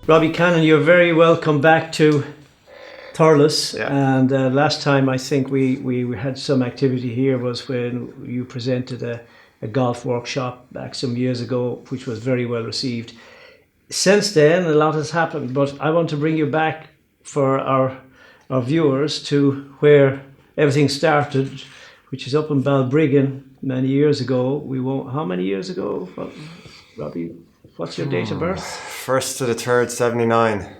Robbie Cannon, you're very welcome back to Thurles. Yeah. And last time I think we had some activity here was when you presented a golf workshop back some years ago, which was very well received. Since then, a lot has happened, but I want to bring you back for our viewers to where everything started, which is up in Balbriggan many years ago. How many years ago, Robbie? What's your date of birth? First to the third, 79.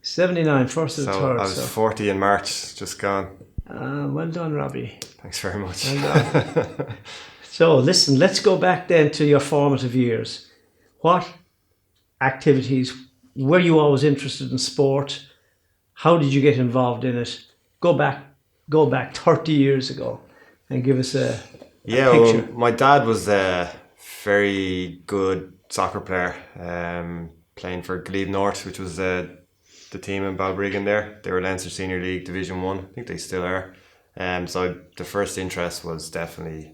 79, first to the So third. I was 40 in March, just gone. Well done, Robbie. Thanks very much. Well done. So listen, let's go back then to your formative years. What activities, were you always interested in sport? How did you get involved in it? Go back 30 years ago and give us a picture. Well, my dad was a very good soccer player, playing for Glebe North, which was the team in Balbriggan there. They were Leinster Senior League Division 1. I think they still are. So the first interest was definitely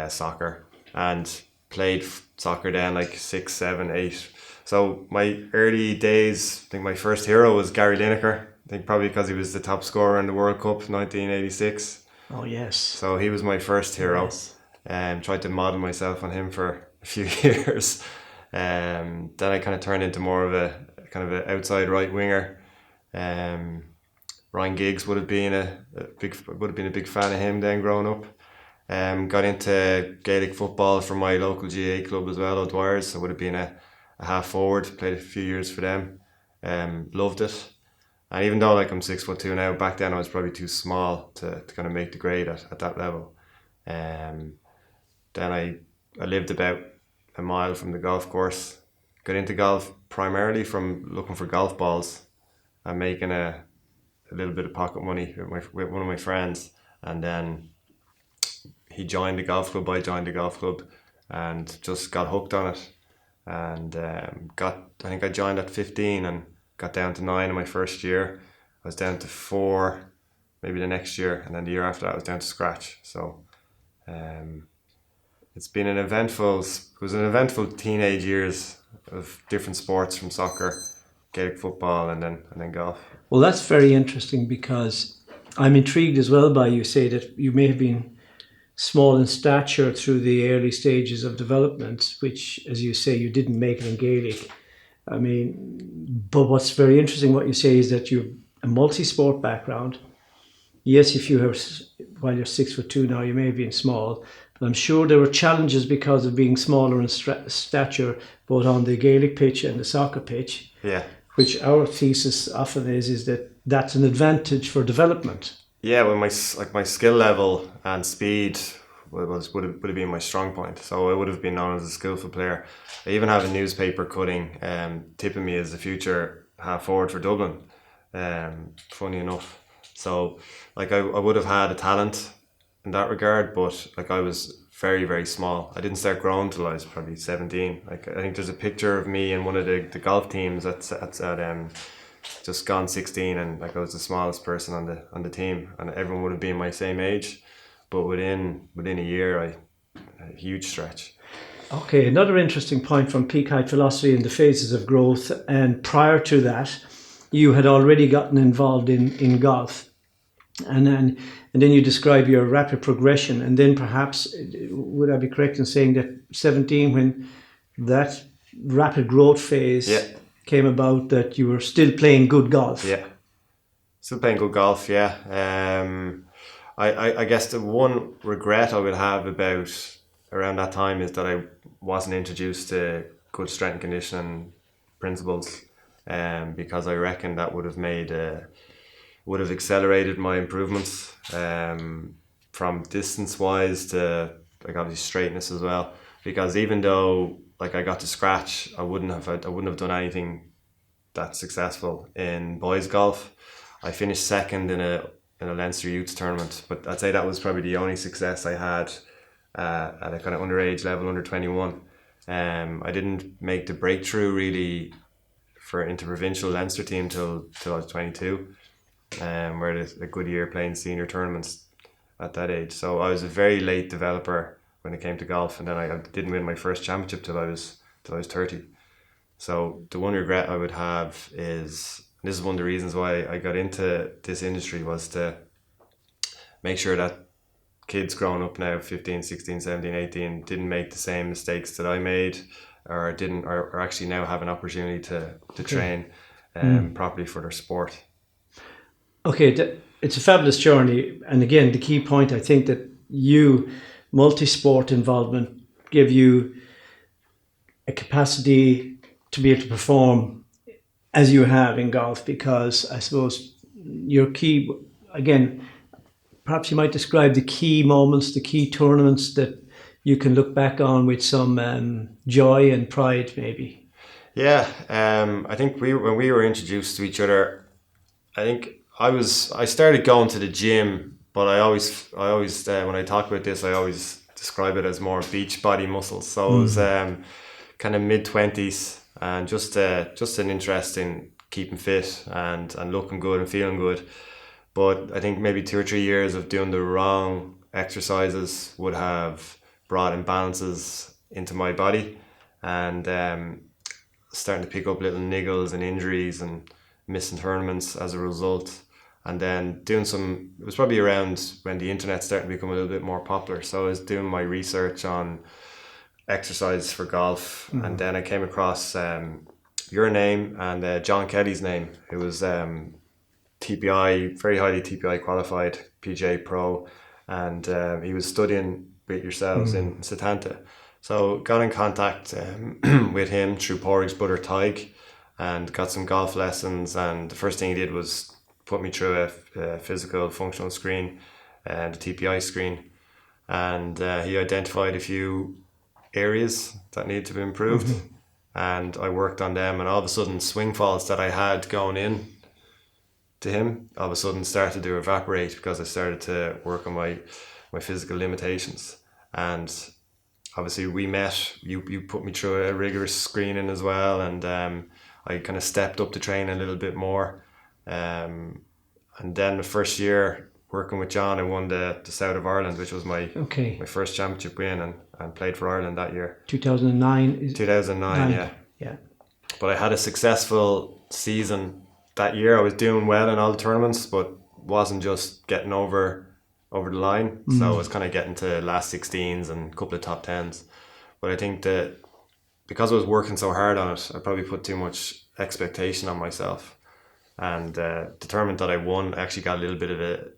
soccer, and played soccer then like 6, 7, 8. So my early days, I think my first hero was Gary Lineker. I think probably because he was the top scorer in the World Cup 1986. Oh yes. So he was my first hero. Yes. Tried to model myself on him for a few years. Then I kind of turned into more of a kind of an outside right winger. Ryan Giggs would have been a big fan of him then growing up. Got into Gaelic football from my local GA club as well, O'Dwyer's. I would have been a half forward, played a few years for them. Loved it. And even though I'm 6'2" now, back then I was probably too small to kind of make the grade at that level. Then I lived about a mile from the golf course. Got into golf primarily from looking for golf balls and making a little bit of pocket money with one of my friends. And then he joined the golf club, I joined the golf club, and just got hooked on it. And I think I joined at 15 and got down to 9 in my first year. I was down to 4 maybe the next year, and then the year after that I was down to scratch. So it's been an eventful teenage years of different sports, from soccer, Gaelic football, and then golf. Well, that's very interesting, because I'm intrigued as well by you say that you may have been small in stature through the early stages of development, which, as you say, you didn't make it in Gaelic. I mean, but what's very interesting what you say is that you're a multi-sport background. Yes, while you're 6'2" now, you may have been small, but I'm sure there were challenges because of being smaller in stature, both on the Gaelic pitch and the soccer pitch. Yeah. Which our thesis often is that that's an advantage for development. Yeah, well, my skill level and speed would have been my strong point. So I would have been known as a skillful player. I even have a newspaper cutting tipping me as the future half forward for Dublin. Funny enough. So I would have had a talent in that regard, but I was very, very small. I didn't start growing till I was probably 17. I think there's a picture of me in one of the golf teams at just gone 16, and I was the smallest person on the team, and everyone would have been my same age, but within a year a huge stretch. Okay, another interesting point from peak height velocity and the phases of growth, and prior to that you had already gotten involved in golf, and then you describe your rapid progression, and then perhaps, would I be correct in saying that 17, when that rapid growth phase came about, that you were still playing good golf? Yeah, still playing good golf, yeah. I guess the one regret I would have about around that time is that I wasn't introduced to good strength and conditioning principles, because I reckon that would have accelerated my improvements, from distance wise to obviously straightness as well. Because even though I got to scratch, I wouldn't have done anything that successful in boys golf. I finished second in a Leinster youth tournament, but I'd say that was probably the only success I had at a kind of underage level, under 21. I didn't make the breakthrough really for interprovincial Leinster team till I was 22. Where it is a good year playing senior tournaments at that age. So I was a very late developer when it came to golf, and then I didn't win my first championship till I was 30. So the one regret I would have is, this is one of the reasons why I got into this industry, was to make sure that kids growing up now, 15, 16, 17, 18, didn't make the same mistakes that I made, or didn't, or actually now have an opportunity to train properly for their sport. Okay, it's a fabulous journey. And again, the key point, I think that multi-sport involvement give you a capacity to be able to perform as you have in golf, because I suppose your key, again, perhaps you might describe the key moments, the key tournaments that you can look back on with some joy and pride, maybe. Yeah, I think when we were introduced to each other, I think I started going to the gym, but I always when I talk about this, I always describe it as more beach body muscles. So it was kind of mid-20s, and just an interest in keeping fit and looking good and feeling good. But I think maybe 2 or 3 years of doing the wrong exercises would have brought imbalances into my body, and starting to pick up little niggles and injuries and missing tournaments as a result. And then it was probably around when the internet started to become a little bit more popular. So I was doing my research on exercise for golf, and then I came across your name and John Kelly's name, who was TPI, very highly TPI qualified PGA pro, and he was studying with yourselves in Setanta. So got in contact with him through Porrick's brother Tig, and got some golf lessons. And the first thing he did was put me through a physical functional screen, the TPI screen, and he identified a few areas that needed to be improved, and I worked on them. And all of a sudden, swing faults that I had going in to him all of a sudden started to evaporate, because I started to work on my physical limitations. And obviously we met, you put me through a rigorous screening as well, and I kind of stepped up the training a little bit more, and then the first year working with John, I won the South of Ireland, which was my first championship win, and played for Ireland that year. 2009? 2009, yeah. But I had a successful season that year. I was doing well in all the tournaments, but wasn't just getting over the line. So I was kind of getting to last 16s and a couple of top 10s. But I think that because I was working so hard on it, I probably put too much expectation on myself. And the tournament that I won, I actually got a little bit of a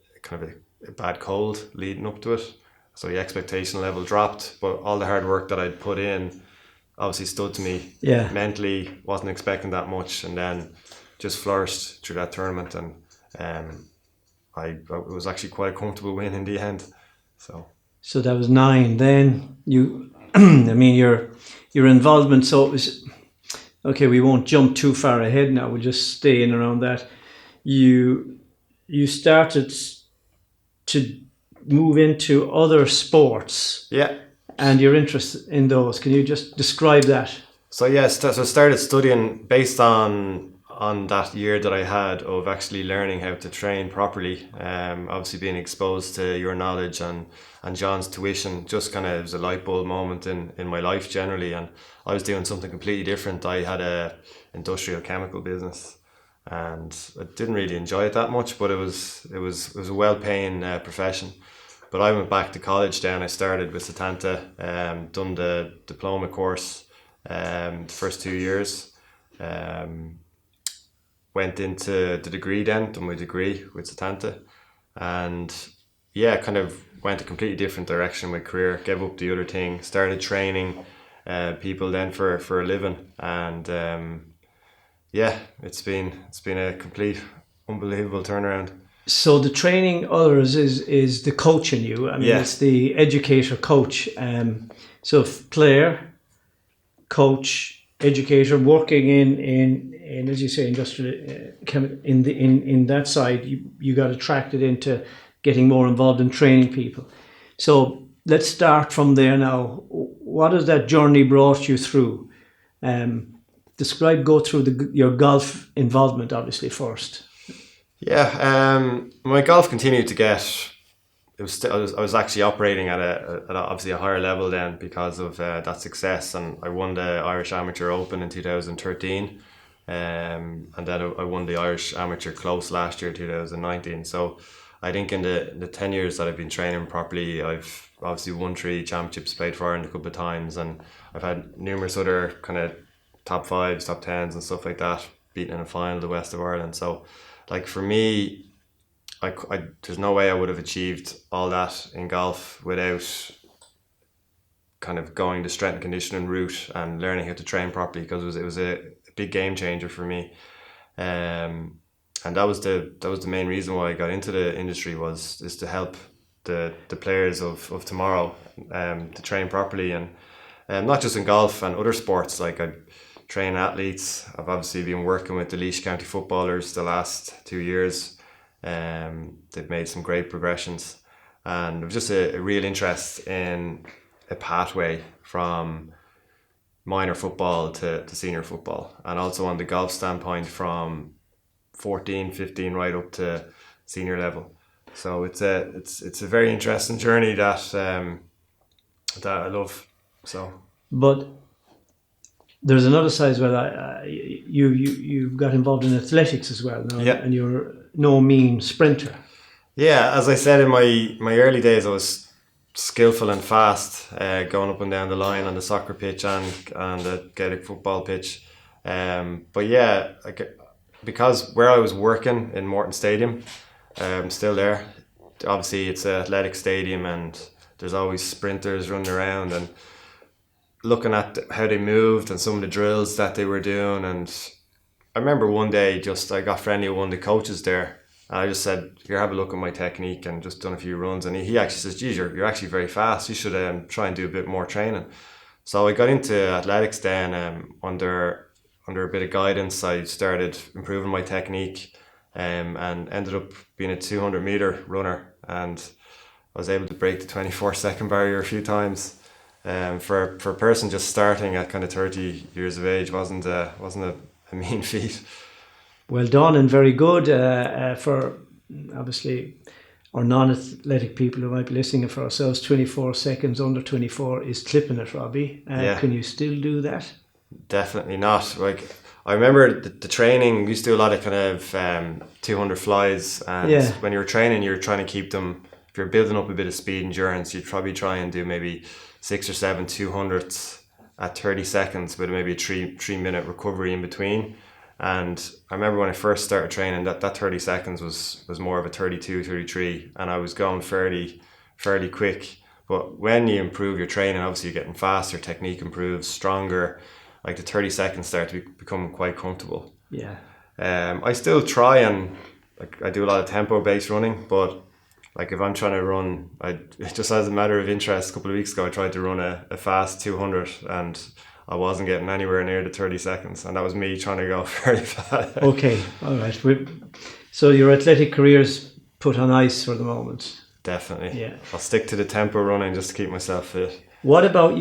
bad cold leading up to it. So the expectation level dropped, but all the hard work that I'd put in obviously stood to me. Mentally, wasn't expecting that much, and then just flourished through that tournament, and it was actually quite a comfortable win in the end. So that was 9. Then you, I mean, your involvement. So it was okay. We won't jump too far ahead now. We'll just stay in around that. You started to move into other sports. Yeah. And your interest in those. Can you just describe that? So yes, so I started studying based on that year that I had of actually learning how to train properly. Obviously being exposed to your knowledge and John's tuition, just kind of was a light bulb moment in my life generally. And I was doing something completely different. I had a industrial chemical business, and I didn't really enjoy it that much, but it was a well-paying profession. But I went back to college then. I started with Setanta, done the diploma course the first 2 years. Went into the degree then, done my degree with Setanta. And kind of went a completely different direction in my career, gave up the other thing, started training people then for a living. And it's been a complete unbelievable turnaround. So the training others is the coaching you. I mean, it's the educator coach. So player, coach, educator, working in as you say, industrial in that side, you got attracted into getting more involved in training people. So let's start from there now. What has that journey brought you through? Go through your golf involvement, obviously, first. My golf continued to get I was actually operating at obviously a higher level then because of that success, and I won the Irish Amateur Open in 2013, and then I won the Irish Amateur Close last year, 2019. So I think in the 10 years that I've been training properly, I've obviously won 3 championships, played for Ireland a couple of times, and I've had numerous other kind of top 5s, top 10s and stuff like that, beating in a final the West of Ireland. So like for me, there's no way I would have achieved all that in golf without kind of going the strength and conditioning route and learning how to train properly, because it was a big game changer for me. And that was the main reason why I got into the industry, is to help the players of tomorrow to train properly, and not just in golf and other sports. Like I train athletes. I've obviously been working with the Laois County footballers the last 2 years. They've made some great progressions, and it was just a real interest in a pathway from minor football to senior football, and also on the golf standpoint from 14, 15 right up to senior level. So it's a very interesting journey that I love. So, But there's another side as well. You got involved in athletics as well now, yeah. and you're no mean sprinter. Yeah, as I said in my early days, I was skillful and fast, going up and down the line on the soccer pitch and the Gaelic football pitch. But yeah, because where I was working in Morton Stadium, still there. Obviously, it's an athletic stadium, and there's always sprinters running around, and looking at how they moved and some of the drills that they were doing. And I remember one day, I got friendly with one of the coaches there, and I just said, "Here, have a look at my technique," and just done a few runs. And he actually says, "Geez, you're actually very fast. You should try and do a bit more training." So I got into athletics then. Under a bit of guidance, I started improving my technique, and ended up being a 200-meter runner, and I was able to break the 24-second barrier a few times. For a person just starting at kind of 30 years of age, wasn't a mean feat. Well done, and very good for obviously our non-athletic people who might be listening. For ourselves, 24 seconds under 24 is clipping it, Robbie. Yeah. Can you still do that? Definitely not. Like I remember the training, we used to do a lot of kind of 200 flies, and Yeah. when you were training, you were trying to keep them. If you're building up a bit of speed endurance, you'd probably try and do maybe 6 or 7 200s at 30 seconds with maybe a 3 minute recovery in between. And I remember when I first started training, that 30 seconds was more of a 32, 33, and I was going fairly quick. But when you improve your training, obviously you're getting faster, technique improves, stronger. Like the 30 seconds start to become quite comfortable. Yeah. I still try, and like I do a lot of tempo based running, but like if I'm trying to run, just as a matter of interest, a couple of weeks ago I tried to run a fast 200, and I wasn't getting anywhere near the 30 seconds, and that was me trying to go very fast. Okay, all right. So your athletic career's put on ice for the moment. Definitely. Yeah. I'll stick to the tempo running just to keep myself fit. What about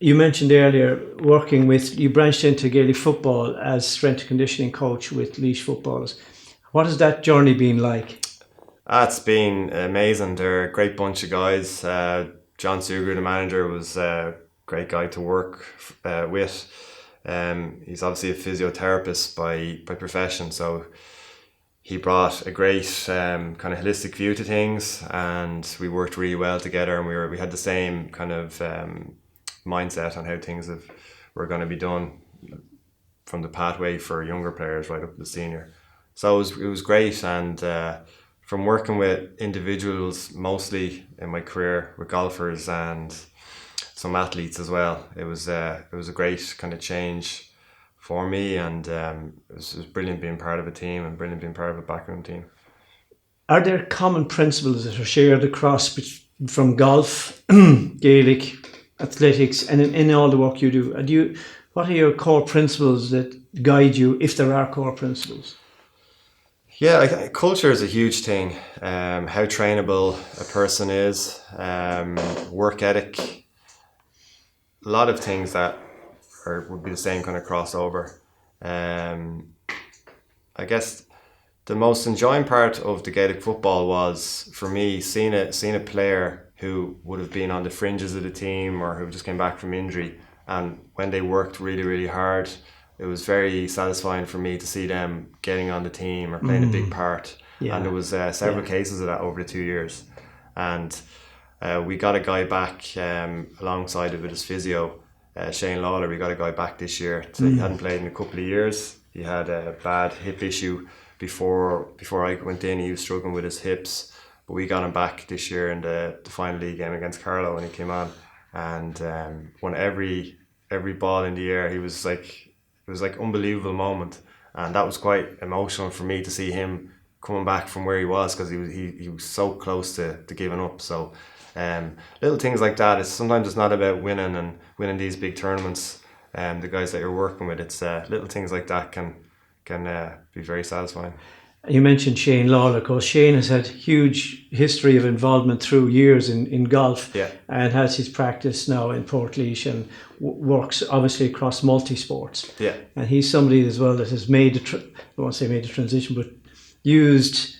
you mentioned earlier you branched into Gaelic football as strength and conditioning coach with Laois footballers. What has that journey been like? It's been amazing. They're a great bunch of guys. John Suger, the manager, was a great guy to work with. He's obviously a physiotherapist by profession, so he brought a great kind of holistic view to things, and we worked really well together, and we had the same kind of mindset on how things were going to be done from the pathway for younger players right up to the senior. So it was great, and from working with individuals mostly in my career, with golfers and some athletes as well, it was a great kind of change for me, and it was brilliant being part of a team and brilliant being part of a backroom team. Are there common principles that are shared across from golf, Gaelic, athletics, and in all the work you do? What are your core principles that guide you, if there are core principles? Yeah, culture is a huge thing. How trainable a person is, work ethic, a lot of things that would be the same kind of crossover. I guess the most enjoying part of the Gaelic football was, for me, seeing a player who would have been on the fringes of the team or who just came back from injury, and when they worked really, really hard, it was very satisfying for me to see them getting on the team or playing a big part. Yeah. And there was several cases of that over the 2 years. And we got a guy back alongside it with his physio, Shane Lawler. We got a guy back this year. He hadn't played in a couple of years. He had a bad hip issue before I went in. He was struggling with his hips, but we got him back this year in the final league game against Carlow when he came on, and won every ball in the air. It was like unbelievable moment, and that was quite emotional for me to see him coming back from where he was, because he was so close to giving up. So little things like that. Sometimes it's not about winning these big tournaments. The guys that you're working with, it's little things like that can be very satisfying. You mentioned Shane Lawler. Of course, Shane has had huge history of involvement through years in golf, and has his practice now in Portlaoise and works obviously across multi-sports. Yeah. And he's somebody as well that has made I won't say made a transition, but used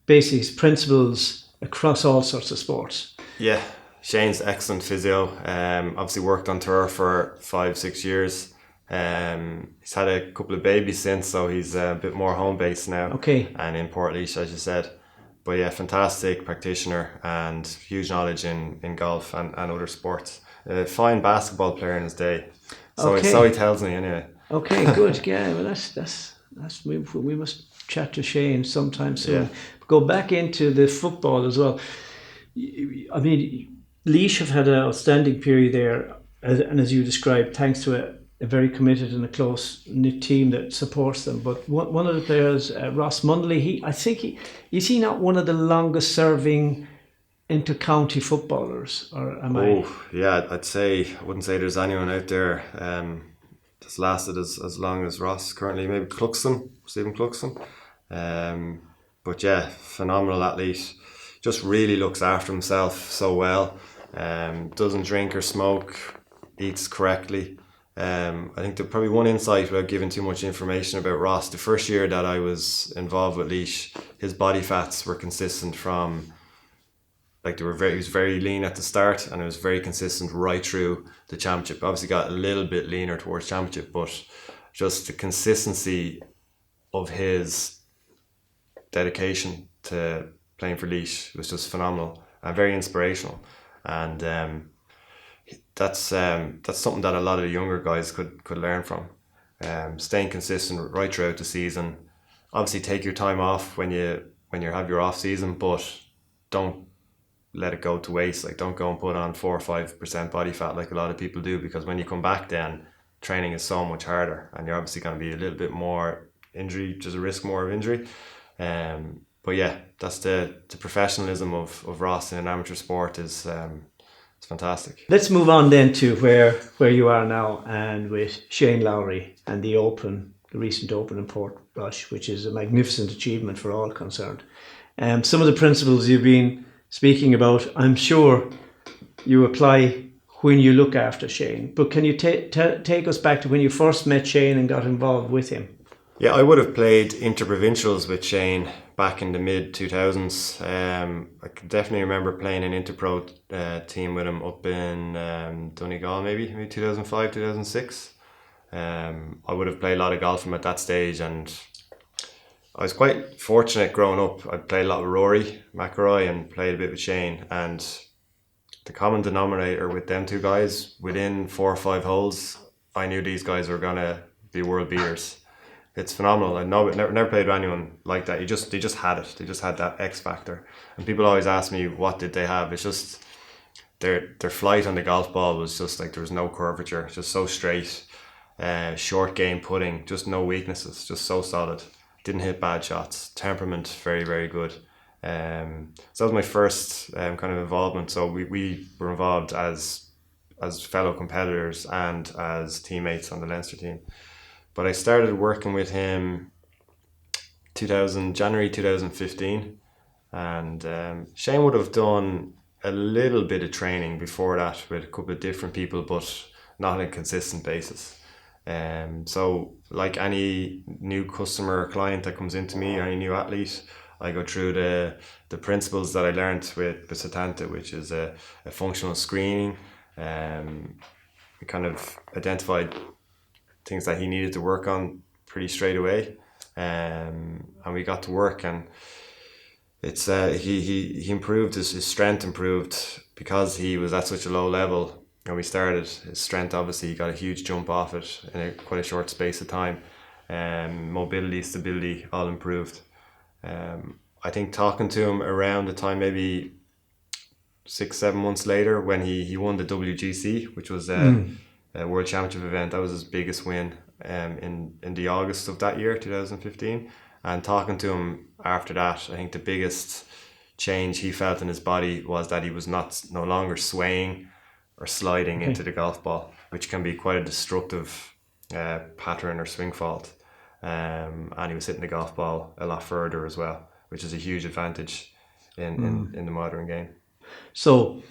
basically his principles across all sorts of sports. Yeah, Shane's excellent physio. Obviously worked on tour for 5-6 years. He's had a couple of babies since, so he's a bit more home based now. Okay. And in Portlaoise, as you said. But yeah, fantastic practitioner and huge knowledge in golf and other sports. A fine basketball player in his day. So he tells me anyway. Okay, good. Yeah, well that's we must chat to Shane sometime soon. Yeah. Go back into the football as well. I mean, Laois have had an outstanding period there, and as you described, thanks to a very committed and a close-knit team that supports them. But one of the players, Ross Munley, is he not one of the longest-serving inter-county footballers? Or am I? Oh, yeah, I wouldn't say there's anyone out there that's lasted as long as Ross currently. Maybe Stephen Cluxon. But yeah, phenomenal athlete. Just really looks after himself so well. Doesn't drink or smoke, eats correctly. I think there's probably one insight, without giving too much information about Ross. The first year that I was involved with Laois, his body fats were consistent from, he was very lean at the start, and it was very consistent right through the championship. Obviously got a little bit leaner towards championship, but just the consistency of his dedication to playing for Laois was just phenomenal and very inspirational. And that's something that a lot of the younger guys could learn from. Staying consistent right throughout the season. Obviously take your time off when you have your off season, but don't let it go to waste. Like, don't go and put on 4 or 5% body fat like a lot of people do, because when you come back, then training is so much harder, and you're obviously going to be a little bit more injury, just a risk more of injury. But yeah, that's the professionalism of Ross in an amateur sport is it's fantastic. Let's move on then to where you are now, and with Shane Lowry and the recent Open in Portrush, which is a magnificent achievement for all concerned. Some of the principles you've been speaking about, I'm sure you apply when you look after Shane. But can you take us back to when you first met Shane and got involved with him? Yeah, I would have played interprovincials with Shane back in the mid-2000s. I can definitely remember playing an interpro team with him up in Donegal, maybe 2005, 2006. I would have played a lot of golf from at that stage, and I was quite fortunate growing up. I played a lot with Rory McIlroy and played a bit with Shane, and the common denominator with them two guys, within 4 or 5 holes, I knew these guys were going to be world beaters. It's phenomenal. I never played with anyone like that. They just had it. They just had that X factor. And people always ask me, what did they have? It's just their flight on the golf ball was just like, there was no curvature, just so straight. Short game putting, just no weaknesses, just so solid. Didn't hit bad shots. Temperament, very, very good. So that was my first kind of involvement. So we were involved as fellow competitors and as teammates on the Leinster team. But I started working with him January 2015, and Shane would have done a little bit of training before that with a couple of different people, but not on a consistent basis. So like any new customer or client that comes into me, or any new athlete, I go through the principles that I learned with Setanta, which is a functional screening. We kind of identified things that he needed to work on pretty straight away, and we got to work, and it's he improved, his strength improved because he was at such a low level. When we started, his strength, obviously he got a huge jump off it in quite a short space of time. Mobility, stability, all improved. I think talking to him around the time, maybe 6-7 months later, when he won the WGC, which was a World Championship event, that was his biggest win in the August of that year, 2015. And talking to him after that, I think the biggest change he felt in his body was that he was no longer swaying or sliding into the golf ball, which can be quite a destructive pattern or swing fault. And he was hitting the golf ball a lot further as well, which is a huge advantage in the modern game. So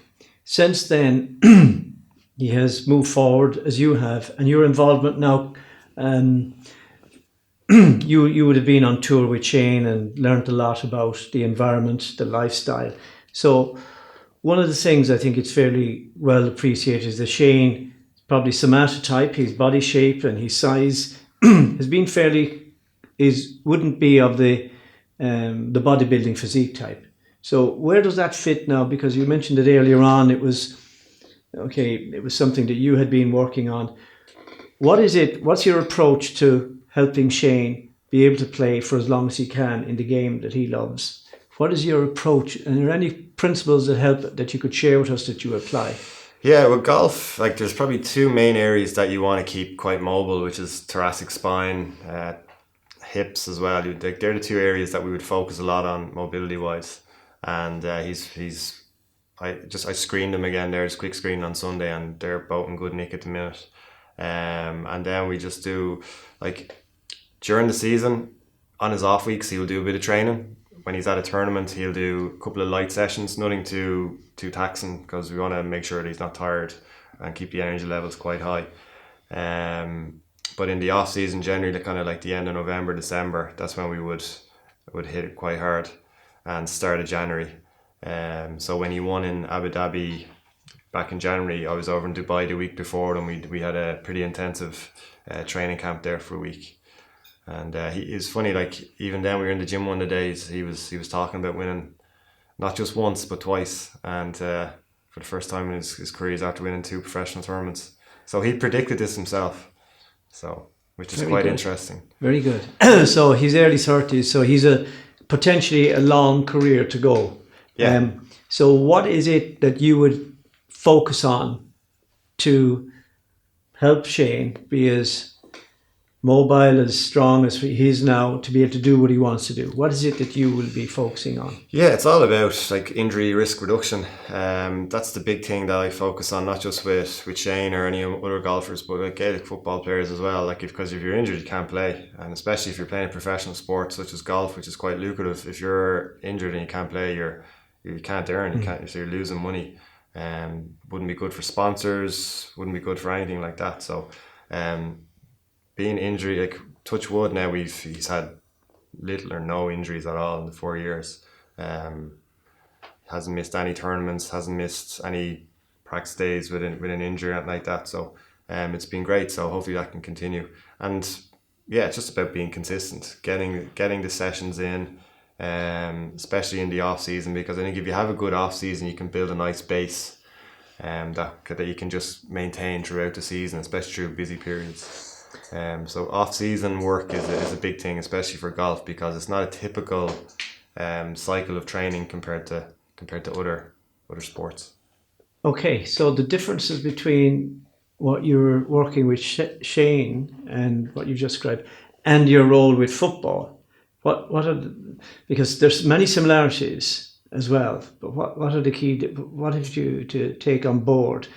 since then, he has moved forward as you have, and your involvement now, you would have been on tour with Shane and learned a lot about the environment, the lifestyle. So one of the things I think it's fairly well appreciated is that Shane, probably Setanta type, his body shape and his size has been wouldn't be of the bodybuilding physique type. So where does that fit now? Because you mentioned it earlier on, it was something that you had been working on. What's your approach to helping Shane be able to play for as long as he can in the game that he loves? What is your approach? And are there any principles that you could share with us that you apply? Yeah, with golf, like there's probably two main areas that you want to keep quite mobile, which is thoracic spine, hips as well. They're the two areas that we would focus a lot on mobility wise. And I screened them again. There's quick screen on Sunday, and they're both in good nick at the minute. And then we just do, like, during the season, on his off weeks, he'll do a bit of training. When he's at a tournament, he'll do a couple of light sessions, nothing too taxing, because we want to make sure that he's not tired and keep the energy levels quite high. But in the off season, generally, kind of like the end of November, December, that's when we would hit it quite hard, and start of January. So when he won in Abu Dhabi back in January, I was over in Dubai the week before, and we had a pretty intensive training camp there for a week. And it's funny, like, even then we were in the gym one of the days, he was talking about winning not just once but twice, and for the first time in his career, he's after winning 2 professional tournaments. So he predicted this himself, which is quite interesting. Very good. So he's early 30s, so he's potentially a long career to go. Yeah. So what is it that you would focus on to help Shane be as mobile, as strong as he is now, to be able to do what he wants to do? What is it that you will be focusing on? Yeah, it's all about like injury risk reduction. That's the big thing that I focus on, not just with Shane or any other golfers, but with Gaelic football players as well. Like, because if you're injured, you can't play, and especially if you're playing a professional sport such as golf, which is quite lucrative. If you're injured and you can't play, you can't earn. So you're losing money. Wouldn't be good for sponsors. Wouldn't be good for anything like that. So, being injury, like, touch wood, now he's had little or no injuries at all in the 4 years. Hasn't missed any tournaments, hasn't missed any practice days with an injury or anything like that. So it's been great. So hopefully that can continue. And yeah, it's just about being consistent, getting the sessions in, especially in the off season, because I think if you have a good off season, you can build a nice base that you can just maintain throughout the season, especially through busy periods. So off-season work is a big thing, especially for golf, because it's not a typical cycle of training compared to other sports. Okay, so the differences between what you're working with Shane and what you just described, and your role with football, what are because there's many similarities as well, but what are the key? What have you to take on board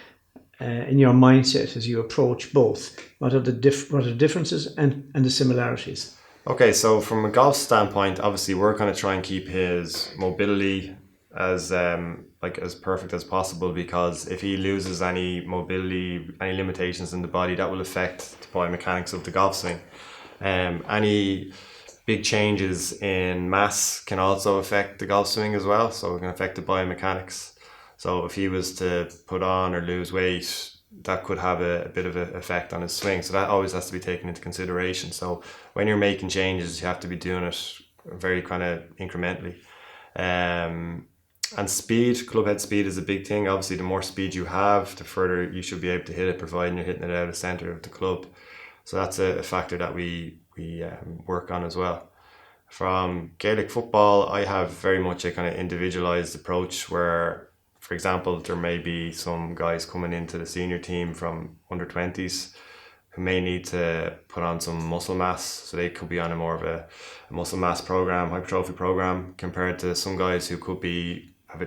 in your mindset as you approach both? What are the differences and the similarities? Okay, so from a golf standpoint, obviously we're going to try and keep his mobility as as perfect as possible, because if he loses any mobility, any limitations in the body, that will affect the biomechanics of the golf swing. Any big changes in mass can also affect the golf swing as well, so it can affect the biomechanics. So if he was to put on or lose weight, that could have a bit of an effect on his swing. So that always has to be taken into consideration. So when you're making changes, you have to be doing it very kind of incrementally. And speed, club head speed is a big thing. Obviously, the more speed you have, the further you should be able to hit it, providing you're hitting it out of the centre of the club. So that's a factor that we work on as well. From Gaelic football, I have very much a kind of individualised approach where, for example, there may be some guys coming into the senior team from under 20s who may need to put on some muscle mass. So they could be on a more of a muscle mass program, hypertrophy program, compared to some guys who could have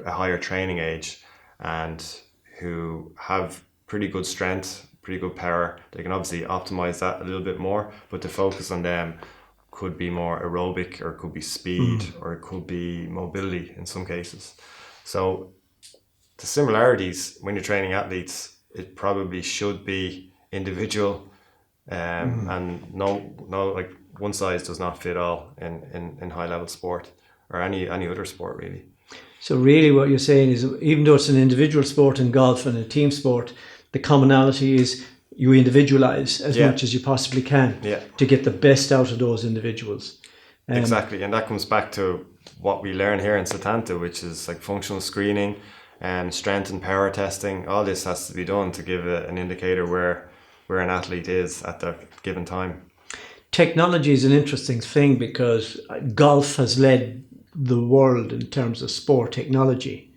a higher training age and who have pretty good strength, pretty good power. They can obviously optimize that a little bit more, but the focus on them could be more aerobic, or it could be speed, or it could be mobility in some cases. So the similarities when you're training athletes, it probably should be individual, and no like one size does not fit all in high level sport or any other sport really. So really what you're saying is, even though it's an individual sport in golf and a team sport, the commonality is you individualize as much as you possibly can to get the best out of those individuals. Exactly, and that comes back to what we learn here in Setanta, which is like functional screening and strength and power testing. All this has to be done to give an indicator where an athlete is at that given time. Technology is an interesting thing because golf has led the world in terms of sport technology.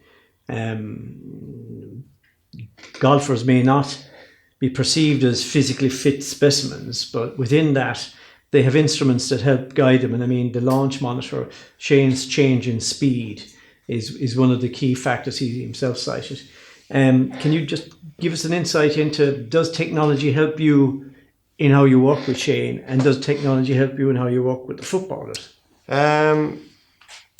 Golfers may not be perceived as physically fit specimens, but within that they have instruments that help guide them. And I mean, the launch monitor, Shane's change in speed is one of the key factors he himself cited. Can you just give us an insight into, does technology help you in how you work with Shane, and does technology help you in how you work with the footballers?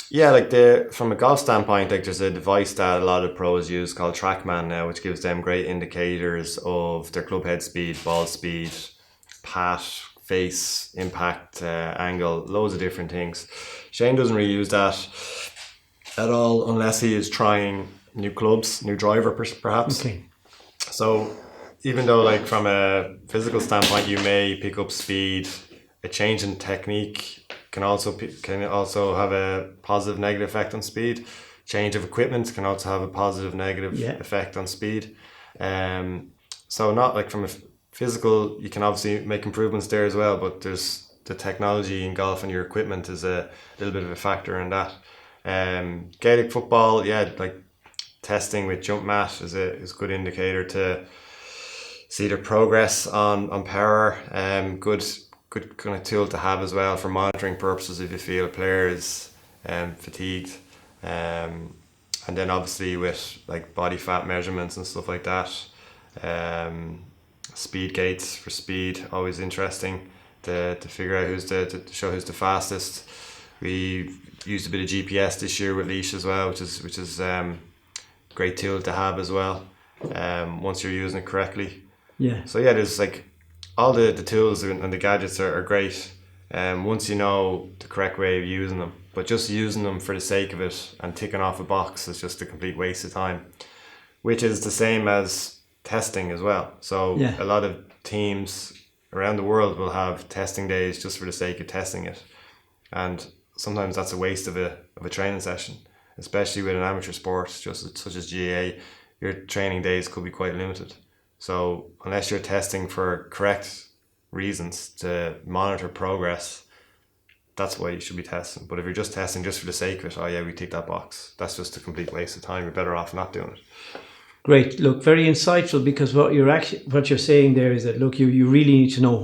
Yeah, like from a golf standpoint, like there's a device that a lot of pros use called TrackMan now, which gives them great indicators of their club head speed, ball speed, pat, face, impact, angle, loads of different things. Shane doesn't really use that at all unless he is trying new clubs, new driver perhaps. Okay. So even though like from a physical standpoint you may pick up speed, a change in technique can also have a positive negative effect on speed. Change of equipment can also have a positive negative effect on speed. So not like from a physical, you can obviously make improvements there as well, but there's the technology in golf and your equipment is a little bit of a factor in that. Gaelic football, like testing with jump mat is a good indicator to see their progress on power. Good kind of tool to have as well for monitoring purposes if you feel a player is fatigued. And then obviously with like body fat measurements and stuff like that. Speed gates for speed, always interesting to figure out to show who's the fastest. We used a bit of GPS this year with Leash as well, which is great tool to have as well. Once you're using it correctly. Yeah. So there's like all the tools and the gadgets are great. Once you know the correct way of using them, but just using them for the sake of it and ticking off a box is just a complete waste of time, which is the same as testing as well. So a lot of teams around the world will have testing days just for the sake of testing it, and sometimes that's a waste of a training session, especially with an amateur sport such as GAA. Your training days could be quite limited. So unless you're testing for correct reasons to monitor progress, that's why you should be testing. But if you're just testing just for the sake of it, we tick that box, that's just a complete waste of time. You're better off not doing it. Great. Look, very insightful, because what you're saying there is that, look, you really need to know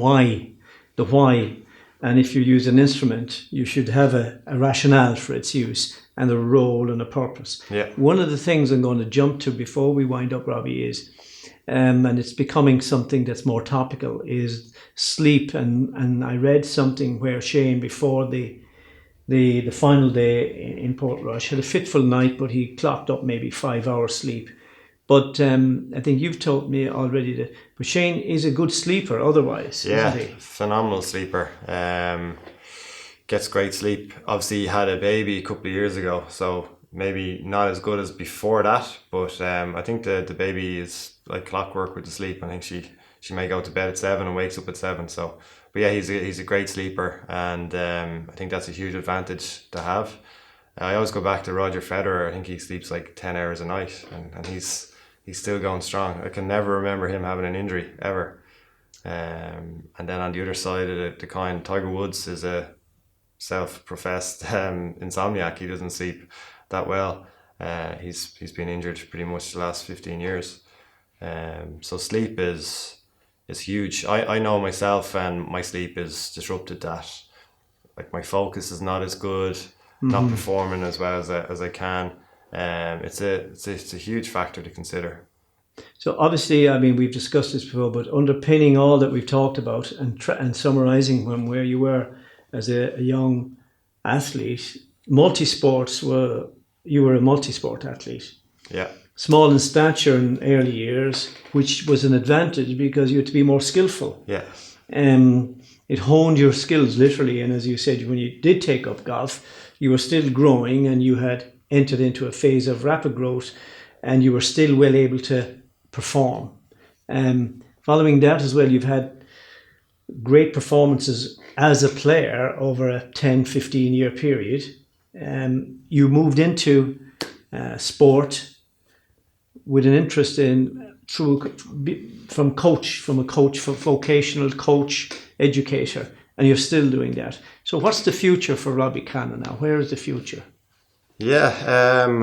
the why. And if you use an instrument, you should have a rationale for its use and a role and a purpose. Yeah. One of the things I'm going to jump to before we wind up, Robbie, is and it's becoming something that's more topical, is sleep. And I read something where Shane, before the the final day in Portrush. Had a fitful night, but he clocked up maybe 5 hours sleep. But I think you've told me already that but Shane is a good sleeper otherwise, Yeah, isn't he? phenomenal sleeper. Gets great sleep. Obviously, he had a baby a couple of years ago, so maybe not as good as before that. But I think the baby is like clockwork with the sleep. I think she may go to bed at 7 and wakes up at 7. So, but yeah, he's a great sleeper, and I think that's a huge advantage to have. I always go back to Roger Federer. I think he sleeps like 10 hours a night, and he's still going strong. I can never remember him having an injury ever. And then on the other side of the coin, Tiger Woods is a self-professed insomniac. He doesn't sleep that well. He's been injured pretty much the last 15 years. So sleep is huge. I know myself, and my sleep is disrupted. That like my focus is not as good, not performing as well as I can. It's a huge factor to consider. So obviously, I mean, we've discussed this before, but underpinning all that we've talked about and summarising from where you were as a young athlete, you were a multi-sport athlete. Yeah. Small in stature in early years, which was an advantage because you had to be more skillful. Yeah. It honed your skills literally, and as you said, when you did take up golf, you were still growing and you had entered into a phase of rapid growth, and you were still well able to perform. Following that as well, you've had great performances as a player over a 10-15 year period. You moved into sport with an interest from a vocational coach, educator, and you're still doing that. So what's the future for Robbie Cannon now? Where is the future? Yeah,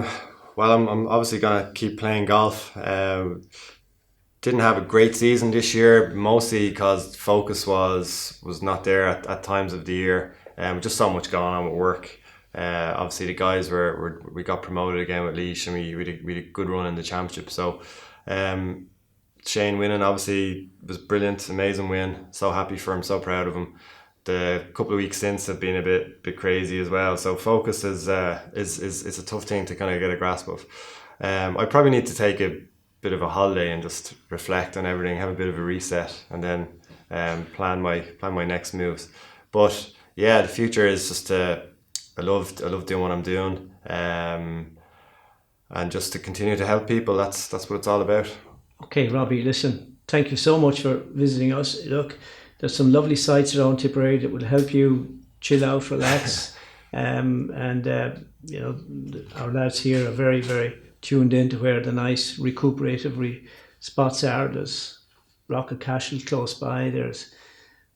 well, I'm obviously going to keep playing golf. Didn't have a great season this year, mostly because focus was not there at times of the year. Just so much going on with work. Obviously, the guys we got promoted again with Leash, and we had a good run in the championship. So, Shane winning obviously was brilliant, amazing win. So happy for him, so proud of him. The couple of weeks since have been a bit crazy as well. So focus is a tough thing to kind of get a grasp of. I probably need to take a bit of a holiday and just reflect on everything, have a bit of a reset, and then plan my next moves. But yeah, the future is just I love doing what I'm doing, and just to continue to help people. That's what it's all about. Okay, Robbie, listen, thank you so much for visiting us. Look, there's some lovely sites around Tipperary that will help you chill out, relax, and you know, our lads here are very, very tuned in to where the nice recuperative spots are. There's Rocket Castle close by. There's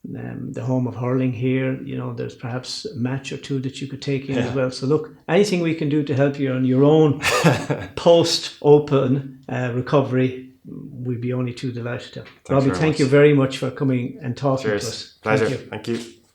the home of hurling here. You know, there's perhaps a match or two that you could take in as well. So look, anything we can do to help you on your own post-open recovery, we'd be only too delighted to. Robbie, thank you very much for coming and talking to us. Pleasure. Thank you.